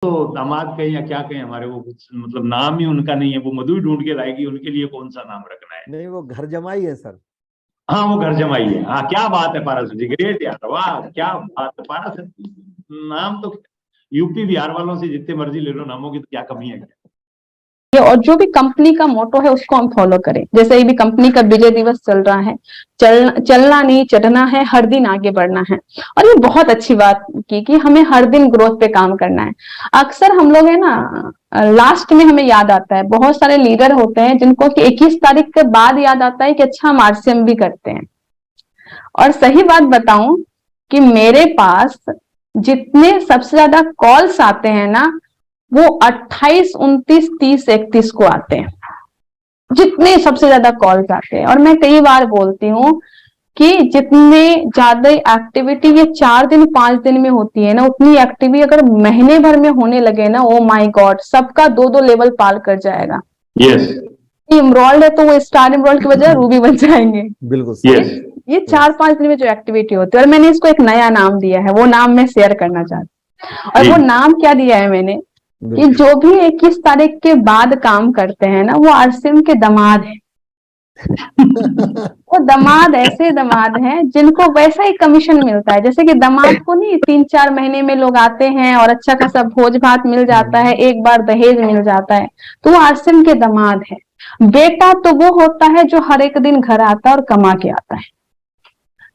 तो दामाद कहें या क्या कहें, हमारे वो कुछ मतलब नाम ही उनका नहीं है, वो मधु ही ढूंढ के लाएगी, उनके लिए कौन सा नाम रखना है। नहीं, वो घर जमाई है सर। हाँ वो घर जमाई है। हाँ क्या बात है पारस जी, ग्रेट यार, वाह क्या बात है पारस। नाम तो यूपी बिहार वालों से जितने मर्जी ले लो नामों की, तो क्या कमी है क्या। और जो भी कंपनी का मोटो है उसको हम फॉलो करें। जैसे ये भी कंपनी का विजय दिवस चल रहा है, चलना नहीं चढ़ना है, हर दिन आगे बढ़ना है। और ये बहुत अच्छी बात की कि हमें हर दिन ग्रोथ पे काम करना है। अक्सर हम लोग है ना, लास्ट में हमें याद आता है, बहुत सारे लीडर होते हैं जिनको कि 21 तारीख के बाद याद आता है कि अच्छा हम आरसीएम भी करते हैं। और सही बात बताऊं कि मेरे पास जितने सबसे ज्यादा कॉल्स आते हैं ना, वो 28, 29, 30, 31 को आते हैं, जितने सबसे ज्यादा कॉल्स आते हैं। और मैं कई बार बोलती हूँ कि जितने ज्यादा एक्टिविटी ये 4 दिन 5 दिन में होती है ना, उतनी एक्टिविटी अगर महीने भर में होने लगे ना, ओ माय गॉड, सबका 2-2 लेवल पार कर जाएगा। यस इमरोल्ड है तो वो स्टार इमरोल्ड की बजाय रूबी बन जाएंगे। बिल्कुल यस। ये 4-5 दिन में जो एक्टिविटी होती है, और मैंने इसको एक नया नाम दिया है, वो नाम मैं शेयर करना चाहती हूँ। और वो नाम क्या दिया है मैंने कि जो भी 21 तारीख के बाद काम करते हैं ना, वो आरसीएम के दामाद है। वो दामाद ऐसे दामाद हैं जिनको वैसा ही कमीशन मिलता है, जैसे कि दामाद को नहीं 3-4 महीने में लोग आते हैं और अच्छा खासा भोज भात मिल जाता है, एक बार दहेज मिल जाता है, तो वो आरसीएम के दामाद है। बेटा तो वो होता है जो हर एक दिन घर आता है और कमा के आता है,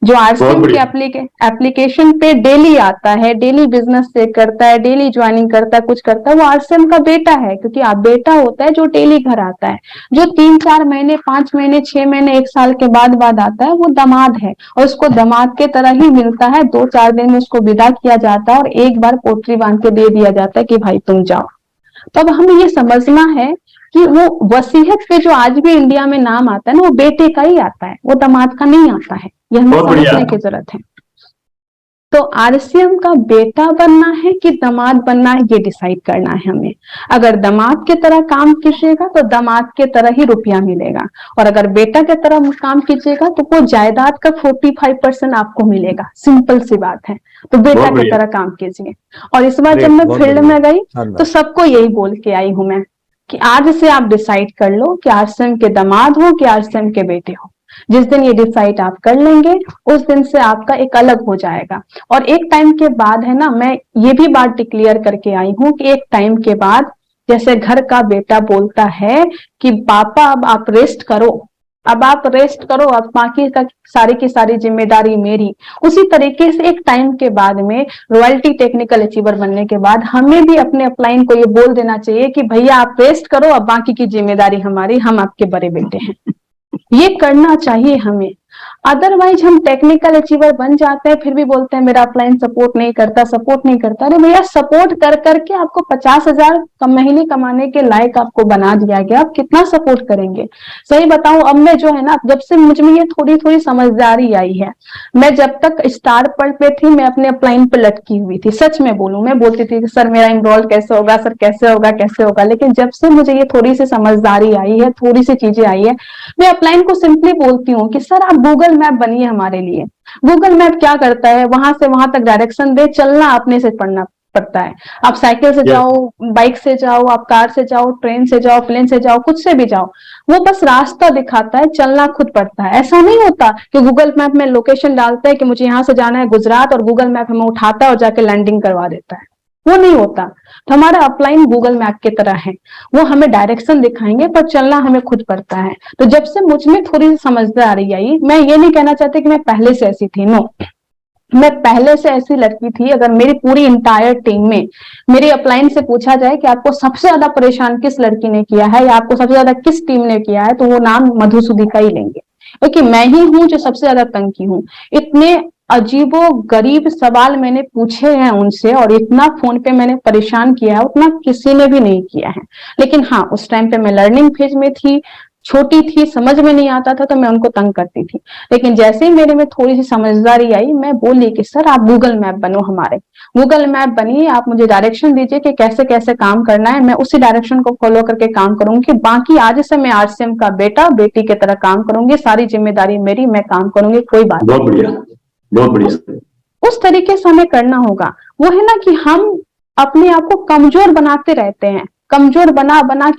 जो आरसीएम के एप्लीकेशन पे डेली आता है, डेली बिजनेस से करता है, डेली ज्वाइनिंग करता है, कुछ करता है, वो आरसीएम का बेटा है। क्योंकि आप बेटा होता है जो डेली घर आता है, जो 3-4 महीने 5 महीने 6 महीने 1 साल के बाद आता है, वो दामाद है। और उसको दामाद के तरह ही मिलता है, 2-4 दिन में उसको विदा किया जाता है और एक बार पोटली बांध के दे दिया जाता है कि भाई तुम जाओ। तो अब हमें ये समझना है कि वो वसीयत पे जो आज भी इंडिया में नाम आता है ना, वो बेटे का ही आता है, वो दामाद का नहीं आता है। ये हमें समझने की जरूरत है। तो आरसीएम का बेटा बनना है कि दामाद बनना है, ये डिसाइड करना है हमें। अगर दामाद के तरह काम कीजिएगा तो दामाद के तरह ही रुपया मिलेगा, और अगर बेटा के तरह काम कीजिएगा तो वो जायदाद का 45% आपको मिलेगा। सिंपल सी बात है। तो बेटा की तरह काम कीजिए। और इस बार जब मैं फील्ड में गई तो सबको यही बोल के आई हूं मैं कि आज से आप डिसाइड कर लो कि आरसीएम के दामाद हो कि आरसीएम के बेटे हो। जिस दिन ये डिसाइड आप कर लेंगे, उस दिन से आपका एक अलग हो जाएगा। और एक टाइम के बाद है ना, मैं ये भी बात डिक्लेयर करके आई हूं कि एक टाइम के बाद जैसे घर का बेटा बोलता है कि पापा अब आप रेस्ट करो, अब आप रेस्ट करो, अब बाकी का सारी की सारी जिम्मेदारी मेरी, उसी तरीके से एक टाइम के बाद में रॉयल्टी टेक्निकल अचीवर बनने के बाद हमें भी अपने अपलाइन को ये बोल देना चाहिए कि भैया आप रेस्ट करो, अब बाकी की जिम्मेदारी हमारी, हम आपके बड़े बेटे हैं। ये करना चाहिए हमें। अदरवाइज हम टेक्निकल अचीवर बन जाते हैं, फिर भी बोलते हैं मेरा अपलाइन सपोर्ट नहीं करता। अरे भैया, सपोर्ट कर करके आपको 50,000 महीने कमाने के लायक आपको बना दिया गया, आप कितना सपोर्ट करेंगे। सही बताऊं, अब मैं जो है ना, जब से मुझ में ये थोड़ी थोड़ी समझदारी आई है, मैं जब तक स्टार पल पे थी मैं अपने अपलाइन पे लटकी हुई थी। सच में बोलूं, मैं बोलती थी कि सर मेरा इनरोल कैसे होगा, सर कैसे होगा। लेकिन जब से मुझे ये थोड़ी सी समझदारी आई है, थोड़ी सी चीजें आई है, मैं अपलाइन को सिंपली बोलती हूँ कि सर आप गूगल मैप बनिए हमारे लिए। गूगल मैप क्या करता है, वहां से वहां तक डायरेक्शन दे, चलना अपने से पड़ना पड़ता है। आप साइकिल से जाओ, बाइक से जाओ, आप कार से जाओ, ट्रेन से जाओ, प्लेन से जाओ, कुछ से भी जाओ, वो बस रास्ता दिखाता है, चलना खुद पड़ता है। ऐसा नहीं होता कि गूगल मैप में लोकेशन डालता है कि मुझे यहाँ से जाना है गुजरात, और गूगल मैप हमें उठाता है और जाके लैंडिंग करवा देता है। वो नहीं होता। तो हमारा अपलाइन गूगल मैप की तरह है, वो हमें डायरेक्शन दिखाएंगे पर चलना हमें खुद पड़ता है। तो जब से मुझ में थोड़ी सी समझदारी आई, मैं ये नहीं कहना चाहती कि मैं पहले से ऐसी थी, नो, मैं पहले से ऐसी लड़की थी। अगर मेरी पूरी इंटायर टीम में मेरी अपलाइन से पूछा जाए कि आपको सबसे ज्यादा परेशान किस लड़की ने किया है या आपको सबसे ज्यादा किस टीम ने किया है, तो वो नाम मधुसूदिका ही लेंगे, क्योंकि मैं ही हूं जो सबसे ज्यादा तंग की हूँ। इतने अजीबो गरीब सवाल मैंने पूछे हैं उनसे, और इतना फोन पे मैंने परेशान किया है, उतना किसी ने भी नहीं किया है। लेकिन हाँ, उस टाइम पे मैं लर्निंग फेज में थी, छोटी थी, समझ में नहीं आता था, तो मैं उनको तंग करती थी। लेकिन जैसे ही मेरे में थोड़ी सी समझदारी आई, मैं बोली कि सर आप गूगल मैप बनो हमारे, गूगल मैप बनिए, आप मुझे डायरेक्शन दीजिए कि कैसे कैसे काम करना है, मैं उसी डायरेक्शन को फॉलो करके काम करूंगी। बाकी आज से मैं आरसीएम का बेटा बेटी की तरह काम करूंगी, सारी जिम्मेदारी मेरी, मैं काम करूंगी, कोई बात नहीं। बहुत बढ़िया। उस तरीके से हमें करना होगा। वो है ना कि हम अपने आप को कमजोर बनाते रहते हैं। कमजोर बना बना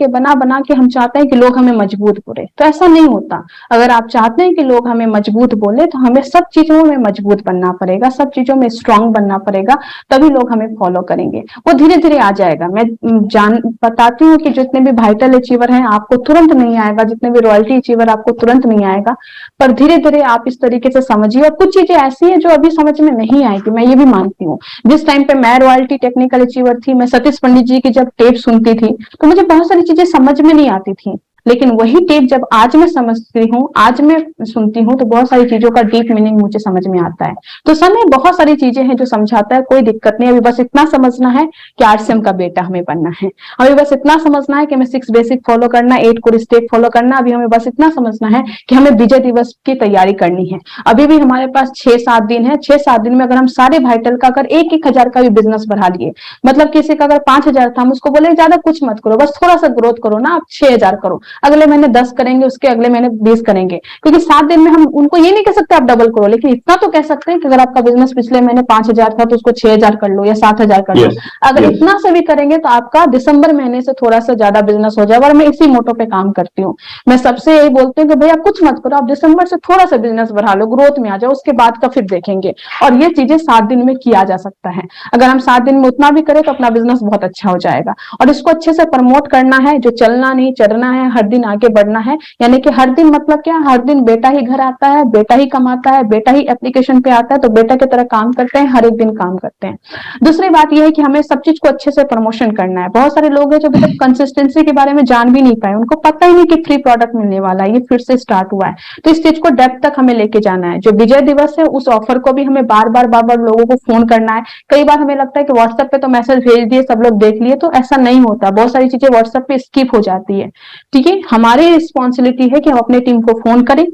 के हम चाहते हैं कि लोग हमें मजबूत बोले, तो ऐसा नहीं होता। अगर आप चाहते हैं कि लोग हमें मजबूत बोले तो हमें सब चीजों में मजबूत बनना पड़ेगा, सब चीजों में स्ट्रांग बनना पड़ेगा, तभी लोग हमें फॉलो करेंगे। वो धीरे धीरे आ जाएगा। मैं जान बताती हूँ कि जितने भी वाइटल अचीवर हैं आपको तुरंत नहीं आएगा, जितने भी रॉयल्टी अचीवर आपको तुरंत नहीं आएगा, पर धीरे धीरे आप इस तरीके से समझिए। और कुछ चीजें ऐसी है जो अभी समझ में नहीं आएगी, मैं ये भी मानती हूँ। जिस टाइम पे मैं रॉयल्टी टेक्निकल अचीवर थी, मैं सतीश पंडित जी की जब टेप सुनती थी तो मुझे बहुत सारी चीजें समझ में नहीं आती थी, लेकिन वही टेप जब आज मैं समझती हूँ, आज मैं सुनती हूँ, तो बहुत सारी चीजों का डीप मीनिंग मुझे समझ में आता है। तो समय बहुत सारी चीजें हैं जो समझाता है, कोई दिक्कत नहीं। अभी बस इतना समझना है कि आरसीएम का बेटा हमें बनना है। अभी बस इतना समझना है कि हमें 6 बेसिक फॉलो करना, 8 कोर स्टेप फॉलो करना। अभी हमें बस इतना समझना है कि हमें विजय दिवस की तैयारी करनी है। अभी भी हमारे पास 6-7 दिन है। 6-7 दिन में अगर हम सारे वाइटल का अगर 1-1 हजार का भी बिजनेस बढ़ा लिए, मतलब किसी का अगर 5,000 था, हम उसको बोले ज्यादा कुछ मत करो, बस थोड़ा सा ग्रोथ करो ना, आप 6,000 करो, अगले महीने 10 करेंगे, उसके अगले महीने 20 करेंगे। क्योंकि 7 दिन में हम उनको ये नहीं कह सकते आप डबल करो, लेकिन इतना तो कह सकते हैं कि अगर आपका बिजनेस पिछले महीने 5,000 था तो उसको 6,000 कर लो या 7,000 कर लो। अगर इतना से भी करेंगे तो आपका दिसंबर महीने से थोड़ा सा ज्यादा बिजनेस हो जाएगा। और मैं इसी मोटो पे काम करती हूँ। मैं सबसे यही बोलती हूँ कि भैया कुछ मत करो, आप दिसंबर से थोड़ा सा बिजनेस बढ़ा लो, ग्रोथ में आ जाओ, उसके बाद का फिर देखेंगे। और ये चीजें 7 दिन में किया जा सकता है। अगर हम 7 दिन में उतना भी करें तो अपना बिजनेस बहुत अच्छा हो जाएगा। और इसको अच्छे से प्रमोट करना है, जो चलना नहीं चढ़ना है, हर दिन आगे बढ़ना है। यानी कि हर दिन मतलब क्या, हर दिन बेटा ही घर आता है, बेटा ही कमाता है, बेटा ही एप्लीकेशन पे आता है, तो बेटा की तरह काम करते हैं, हर एक दिन काम करते हैं। दूसरी बात यह है कि हमें सब चीज को अच्छे से प्रमोशन करना है। बहुत सारे लोग हैं जो अभी तक कंसिस्टेंसी के बारे में जान भी नहीं पाए, उनको पता ही नहीं कि फ्री प्रोडक्ट मिलने वाला है, ये फिर से स्टार्ट हुआ है। तो इस चीज को डेप्थ तक हमें लेके जाना है। जो विजय दिवस है उस ऑफर को भी हमें बार बार लोगों को फोन करना है। कई बार हमें लगता है कि व्हाट्सएप पे तो मैसेज भेज दिए, सब लोग देख लिए, तो ऐसा नहीं होता। बहुत सारी चीजें व्हाट्सएप पे स्किप हो जाती है। ठीक है, हमारी रिस्पॉन्सिबिलिटी है कि हम अपने टीम को फोन करें,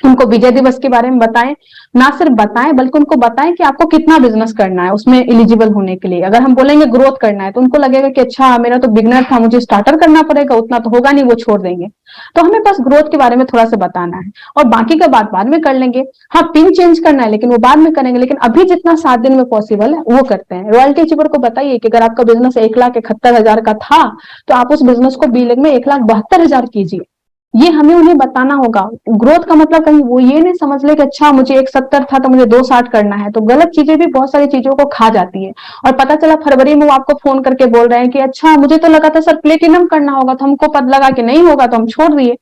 उनको विजय दिवस के बारे में बताएं। ना सिर्फ बताएं बल्कि उनको बताएं कि आपको कितना बिजनेस करना है उसमें एलिजिबल होने के लिए। अगर हम बोलेंगे ग्रोथ करना है तो उनको लगेगा कि अच्छा मेरा तो बिगनर था, मुझे स्टार्टर करना पड़ेगा, उतना तो होगा नहीं, वो छोड़ देंगे। तो हमें बस ग्रोथ के बारे में थोड़ा सा बताना है, और बाकी का बात बाद में कर लेंगे। हाँ, पिन चेंज करना है लेकिन वो बाद में करेंगे, लेकिन अभी जितना 7 दिन में पॉसिबल है वो करते हैं। रॉयल्टी अचीवर को बताइए कि अगर आपका बिजनेस 1,71,000 का था तो आप उस बिजनेस को बी लेग में 1,72,000 कीजिए। ये हमें उन्हें बताना होगा। ग्रोथ का मतलब कहीं वो ये नहीं समझ ले कि अच्छा मुझे 1,70 था तो मुझे 2,60 करना है। तो गलत चीजें भी बहुत सारी चीजों को खा जाती है। और पता चला फरवरी में वो आपको फोन करके बोल रहे हैं कि अच्छा मुझे तो लगा था सर प्लेटिनम करना होगा, तो हमको पता लगा कि नहीं होगा तो हम छोड़ दिए।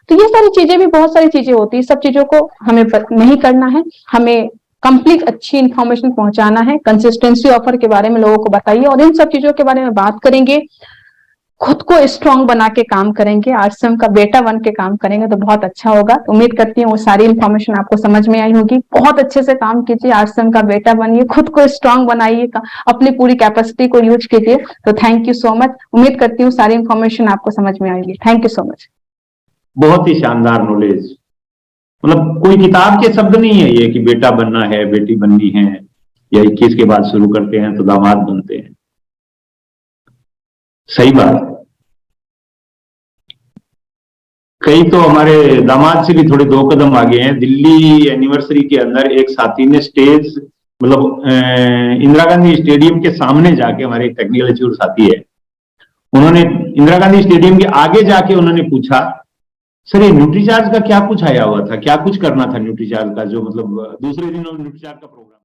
तो ये सारी चीजें भी बहुत सारी चीजें होती है, सब चीजों को हमें नहीं करना है। हमें कंप्लीट अच्छी इंफॉर्मेशन पहुंचाना है। कंसिस्टेंसी ऑफर के बारे में लोगों को बताइए, और इन सब चीजों के बारे में बात करेंगे, खुद को स्ट्रांग बना के काम करेंगे, आरसीएम का बेटा बन के काम करेंगे तो बहुत अच्छा होगा। उम्मीद करती हूँ वो सारी इन्फॉर्मेशन आपको समझ में आई होगी। बहुत अच्छे से काम कीजिए, आरसीएम का बेटा बनिए, खुद को स्ट्रांग बनाइए, अपनी पूरी कैपेसिटी को यूज कीजिए। तो थैंक यू सो मच। उम्मीद करती हूँ सारी इन्फॉर्मेशन आपको समझ में आएगी। Thank you so much. बहुत ही शानदार नॉलेज, मतलब कोई किताब के शब्द नहीं है ये कि बेटा बनना है, बेटी बननी है, या 21 के बाद शुरू करते हैं तो दामाद बनते हैं। सही बात है। कई तो हमारे दामाद से भी थोड़े 2 कदम आगे हैं। दिल्ली एनिवर्सरी के अंदर एक साथी ने स्टेज, मतलब इंदिरा गांधी स्टेडियम के सामने जाके, हमारे एक टेक्निकल अचीवर साथी है, उन्होंने इंदिरा गांधी स्टेडियम के आगे जाके उन्होंने पूछा सर ये न्यूट्रीचार्ज का क्या कुछ आया हुआ था, क्या कुछ करना था न्यूट्रीचार्ज का, जो मतलब दूसरे दिन न्यूट्रीचार्ज का प्रोग्राम